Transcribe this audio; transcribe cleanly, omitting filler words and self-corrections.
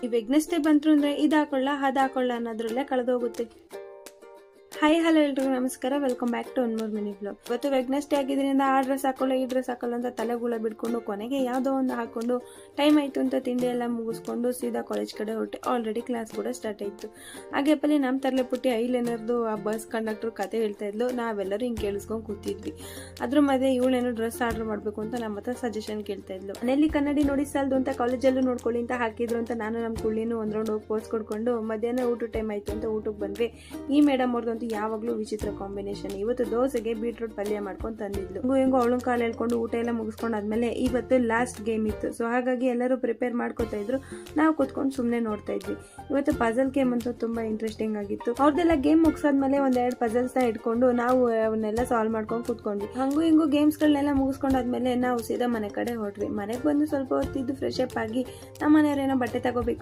ಈ ವೆಗ್ನೆಸ್ಡೇ ಬಂತು ಅಂದ್ರೆ ಇದು ಹಾಕೊಳ್ಳ ಅದು ಹಾಕೊಳ್ಳ ಅನ್ನೋದ್ರಲ್ಲೇ ಕಳೆದೋಗುತ್ತೆ. ಹಾಯ್ ಹಲೋ ಎಲ್ರಿಗೂ ನಮಸ್ಕಾರ, welcome back to one more mini blog. ಇವತ್ತು ವೆಗ್ನೆಸ್ಡೇ ಆಗಿದ್ರಿಂದ ಆ ಡ್ರೆಸ್ ಹಾಕೊಳ್ಳೋ ಈ ಡ್ರೆಸ್ ಹಾಕೊಳ್ಳೋ ಅಂತ ತಲೆಗುಳ ಬಿಡ್ಕೊಂಡು ಕೊನೆಗೆ ಯಾವುದೋ ಒಂದು ಹಾಕೊಂಡು ಟೈಮ್ ಆಯಿತು ಅಂತ ತಿಂಡಿ ಎಲ್ಲ ಮುಗಿಸ್ಕೊಂಡು ಸೀದಾ ಕಾಲೇಜ್ ಕಡೆ ಹೊರಟೆ. ಆಲ್ರೆಡಿ ಕ್ಲಾಸ್ ಕೂಡ ಸ್ಟಾರ್ಟ್ ಆಯಿತು. ಹಾಗೆ ಪಲ್ಲಿ ನಮ್ಮ ತರಲೆ ಪುಟ್ಟಿ ಐಲೇನರ್ದು ಆ ಬಸ್ ಕಂಡಕ್ಟರ್ ಕತೆ ಹೇಳ್ತಾ ಇದ್ಲು. ನಾವೆಲ್ಲರೂ ಹಿಂಗೆ ಕೇಳಿಸ್ಕೊಂಡು ಕೂತಿದ್ವಿ. ಅದ್ರ ಮಧ್ಯೆ ಇವಳೇನೋ ಡ್ರೆಸ್ ಆರ್ಡರ್ ಮಾಡಬೇಕು ಅಂತ ನಮ್ಮ ಹತ್ರ ಸಜೆಷನ್ ಕೇಳ್ತಾ ಇದ್ಲು. ಮನೇಲಿ ಕನ್ನಡಿ ನೋಡಿ ಸಾಲದು ಅಂತ ಕಾಲೇಜಲ್ಲೂ ನೋಡ್ಕೊಳ್ಳಿ ಅಂತ ಹಾಕಿದ್ರು ಅಂತ ನಾನು ನಮ್ಮ ಕುಳ್ಳಿನೂ ಒಂದು ರೌಂಡ್ ಹೋಗಿ ಪೋಸ್ ಕೊಡ್ಕೊಂಡು ಮಧ್ಯಾಹ್ನ ಊಟ ಟೈಮ್ ಆಯಿತು ಅಂತ ಊಟಕ್ಕೆ ಬಂದ್ವಿ. ಈ ಮೇಡಮ್ ಅವ್ರದ್ದು ಯಾವಾಗಲೂ ವಿಚಿತ್ರ ಕಾಂಬಿನೇಷನ್. ಇವತ್ತು ದೋಸೆಗೆ ಬೀಟ್ರೂಟ್ ಪಲ್ಯ ಮಾಡ್ಕೊಂಡು ತಂದಿದ್ಲು. ಹೆಂಗೋ ಅವಳು ಕಾಲು ಹೇಳ್ಕೊಂಡು ಊಟ ಎಲ್ಲ ಮುಗಿಸ್ಕೊಂಡಾದ್ಮೇಲೆ ಇವತ್ತು ಲಾಸ್ಟ್ ಗೇಮ್ ಇತ್ತು. ಸೊ ಹಾಗಾಗಿ ಎಲ್ಲರೂ ಪ್ರಿಪೇರ್ ಮಾಡ್ಕೋತಾ ಇದ್ರು, ನಾವು ಕೂತ್ಕೊಂಡು ಸುಮ್ಮನೆ ನೋಡ್ತಾ ಇದ್ವಿ. ಇವತ್ತು ಪಜಲ್ ಗೇಮ್ ಅಂತೂ ತುಂಬಾ ಇಂಟ್ರೆಸ್ಟಿಂಗ್ ಆಗಿತ್ತು. ಅವ್ರದ್ದೆಲ್ಲ ಗೇಮ್ ಮುಗಿಸಾದ್ಮೇಲೆ ಒಂದೆರಡು ಪಜಲ್ಸ್ ನ ಇಟ್ಕೊಂಡು ನಾವು ಅವನ್ನೆಲ್ಲ ಸಾಲ್ವ್ ಮಾಡ್ಕೊಂಡು ಕೂತ್ಕೊಂಡ್ವಿ. ಹಂಗೂ ಹಿಂಗೂ ಗೇಮ್ಸ್ ಗಳನ್ನೆಲ್ಲ ಮುಗಿಸ್ಕೊಂಡಾದ್ಮೇಲೆ ನಾವು ಸೀದಾ ಮನೆ ಕಡೆ ಹೊರಟ್ವಿ. ಮನೆಗೆ ಬಂದು ಸ್ವಲ್ಪ ಹೊತ್ತಿದ್ದು ಫ್ರೆಶ್ ಅಪ್ ಆಗಿ ನಮ್ಮ ಮನೆಯವ್ರೇನೋ ಬಟ್ಟೆ ತಗೋಬೇಕು